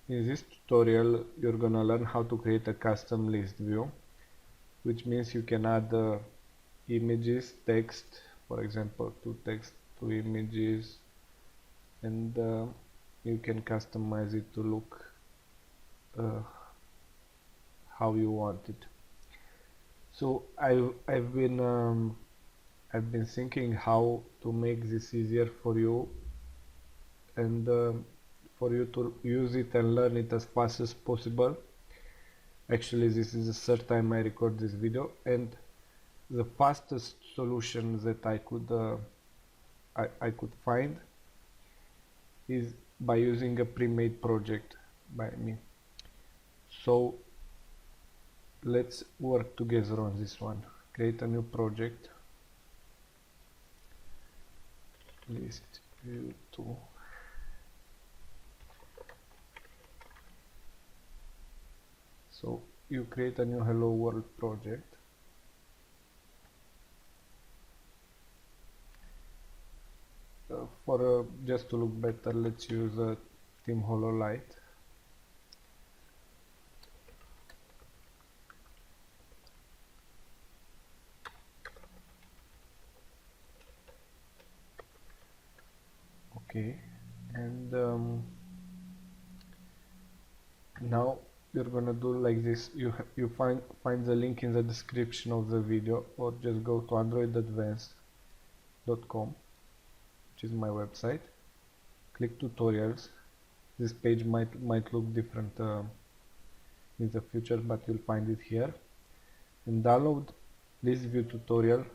In this tutorial, you're gonna learn how to create a custom list view, which means you can add images, text, for example, two text, two images, and you can customize it to look uh, how you want it. So I've been thinking how to make this easier for you and for you to use it and learn it as fast as possible. Actually, this is the third time I record this video, and the fastest solution that I could find is by using a pre-made project by me. So let's work together on this one. Create a new project. Listview 2. So you create a new Hello World project. For just to look better, let's use a Team Hololight. Okay, and now you're gonna do like this. You find the link in the description of the video, or just go to androidadvanced.com, which is my website. Click tutorials. This page might look different in the future, but you'll find it here. And download Listview tutorial.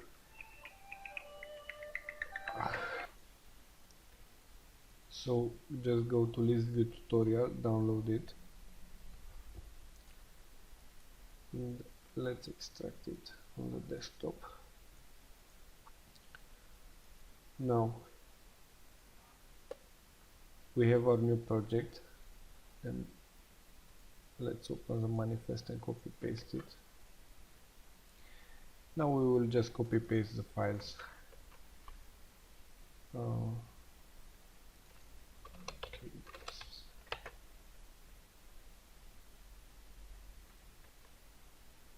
So just go to Listview tutorial, download it, and let's extract it on the desktop. Now we have our new project, and let's open the manifest and copy paste it. Now we will just copy paste the files.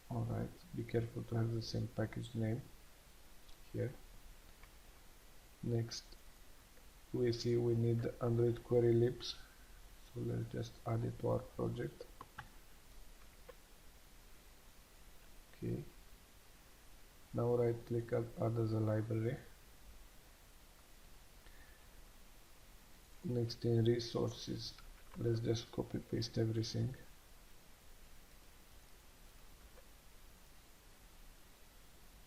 Alright, be careful to have the same package name here. Next, we see we need Android query libs, so let's just add it to our project. Okay, now right click, add as a library. Next, in resources, let's just copy paste everything.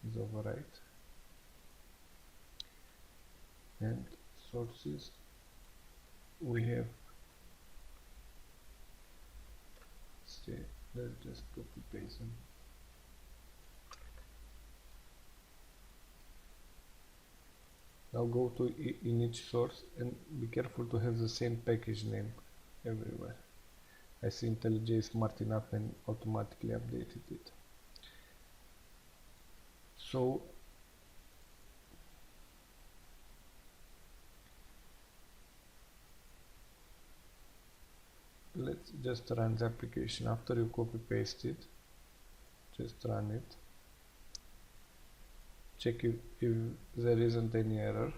Is overwrite, and sources, we have, let's just copy paste them. Now go to in each source and be careful to have the same package name everywhere. I see IntelliJ is smart enough and automatically updated it. So let's just run the application. After you copy paste it, just run it. Check if there isn't any error,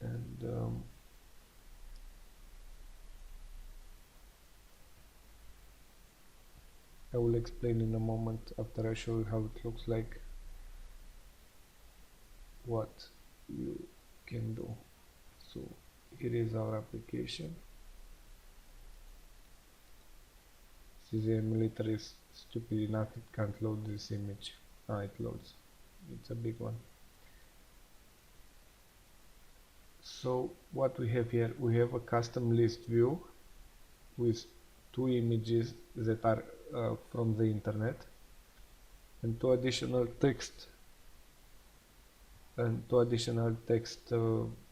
and I will explain in a moment, after I show you how it looks like, what you can do. So here is our application. See, the emulator is stupid enough, it can't load this image. It loads. It's a big one. So what we have here, we have a custom list view with two images that are from the internet, and two additional text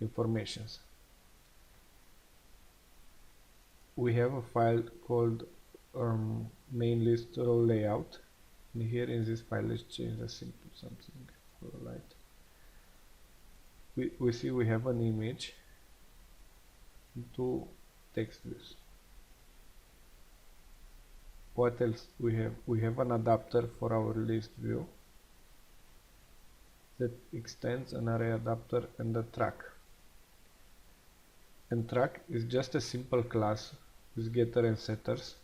informations. We have a file called main list row layout, and here in this file, let's change the thing to something light. We see we have an image, two text views. What else we have? We have an adapter for our list view that extends an array adapter and a track. And track is just a simple class with getter and setters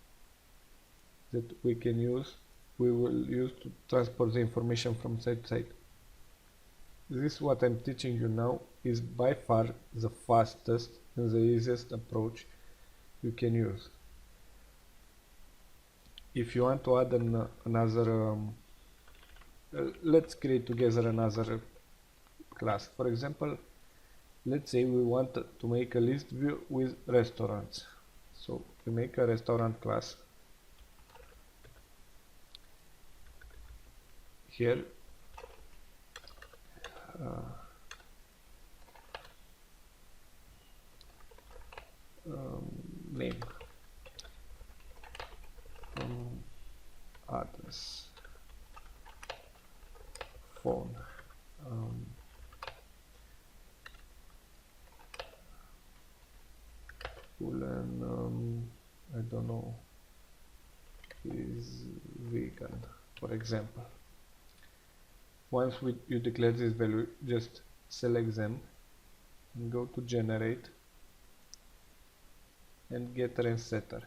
that we will use to transport the information from side to side. This, what I'm teaching you now, is by far the fastest and the easiest approach you can use. If you want to add another, let's create together another class. For example, let's say we want to make a list view with restaurants. So we make a restaurant class. Here name, address, phone, and I don't know, is vegan, for example. Once you declare this value, just select them and go to generate and getter and setter,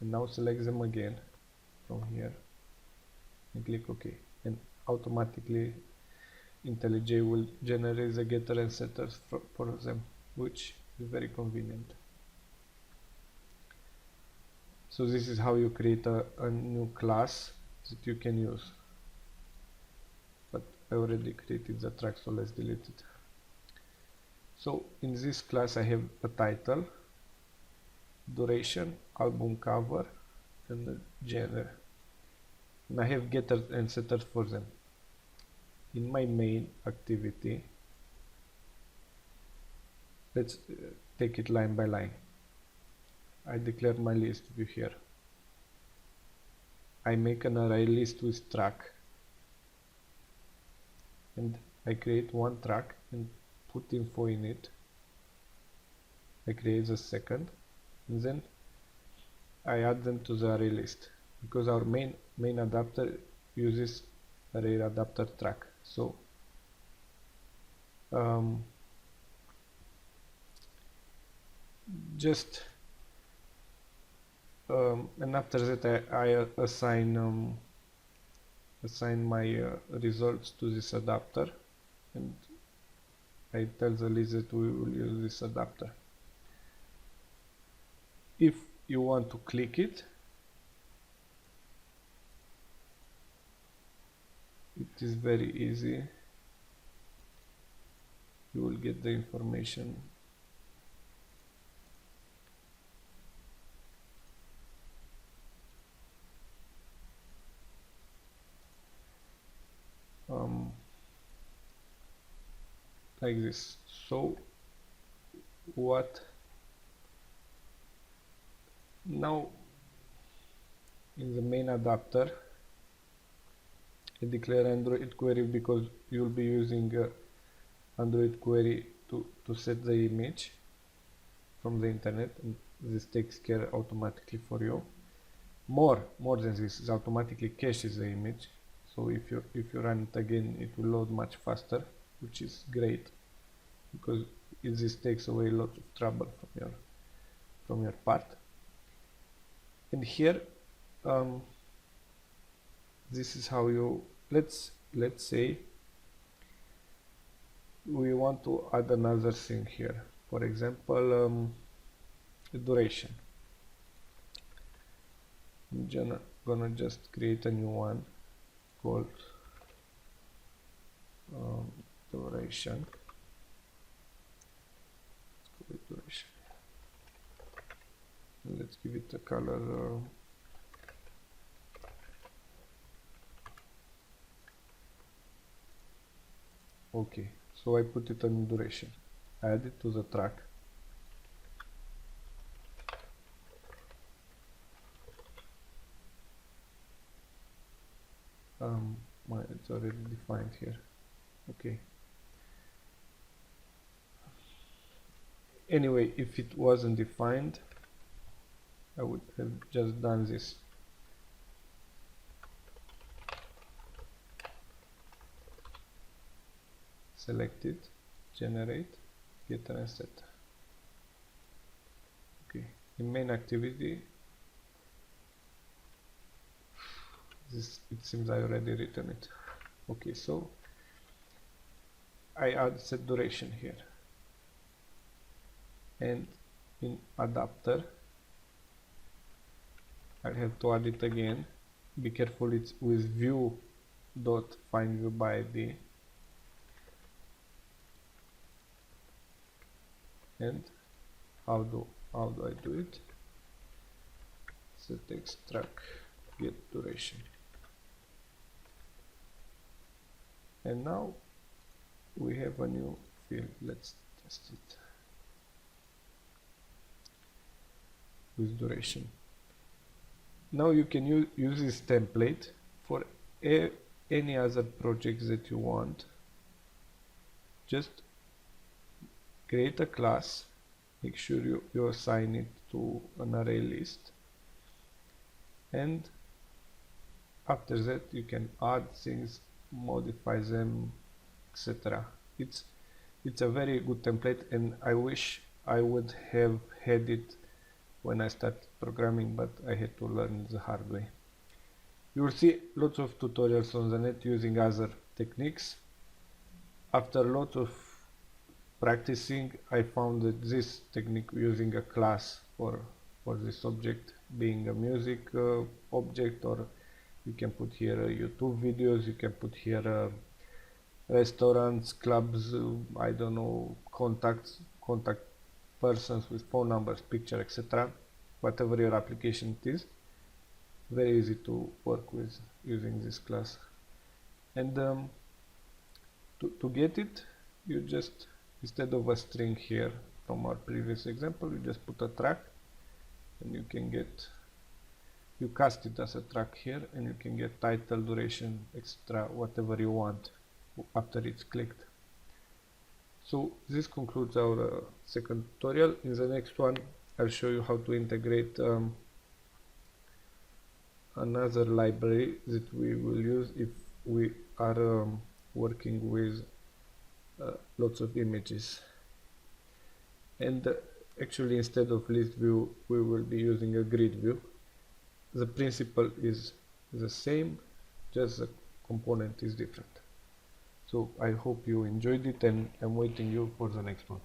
and now select them again from here and click OK, and automatically IntelliJ will generate the getter and setters for them, which is very convenient. So this is how you create a new class that you can use. But I already created the track, so let's delete it. So in this class I have a title, duration, album cover, and the genre. And I have getters and setters for them. In my main activity, let's take it line by line. I declare my list view here. I make an array list with track, and I create one track and put info in it. I create the second, and then I add them to the array list, because our main adapter uses array adapter track. So and after that I assign my results to this adapter, and I tell the list that we will use this adapter. If you want to click it, it is very easy. You will get the information. Like this. So what now, in the main adapter I declare Android query, because you'll be using Android query to set the image from the internet, and this takes care automatically for you. More than this, it automatically caches the image, so if you run it again, it will load much faster, which is great, because this takes away a lot of trouble from your part. And here this is how you, let's say we want to add another thing here. For example, the duration. I'm gonna just create a new one called duration. Duration. And let's give it a color. Okay, so I put it on duration. I add it to the track. It's already defined here. Okay. Anyway, if it wasn't defined, I would have just done this. Select it, generate, getter and setter. Okay, in main activity, it seems I already written it. Okay, so I add set duration here, and in adapter I have to add it again. Be careful, it's with view dot find view by ID, and how do I do it? Set extract get duration, and now we have a new field. Let's test it with duration. Now you can use this template for any other projects that you want. Just create a class, make sure you assign it to an array list, and after that you can add things, modify them, etc. It's a very good template, and I wish I would have had it when I started programming, but I had to learn the hard way. You will see lots of tutorials on the net using other techniques. After lots of practicing, I found that this technique using a class for this object, being a music object, or you can put here YouTube videos, you can put here restaurants, clubs, I don't know, contact persons with phone numbers, picture, etc. Whatever your application it is, very easy to work with using this class. And to get it, you just, instead of a string here from our previous example, you just put a track, and you can get, you cast it as a track here, and you can get title, duration, etc., whatever you want after it's clicked. So this concludes our second tutorial. In the next one, I'll show you how to integrate another library that we will use if we are working with lots of images. And actually, instead of list view, we will be using a grid view. The principle is the same, just the component is different. So I hope you enjoyed it, and I'm waiting you for the next one.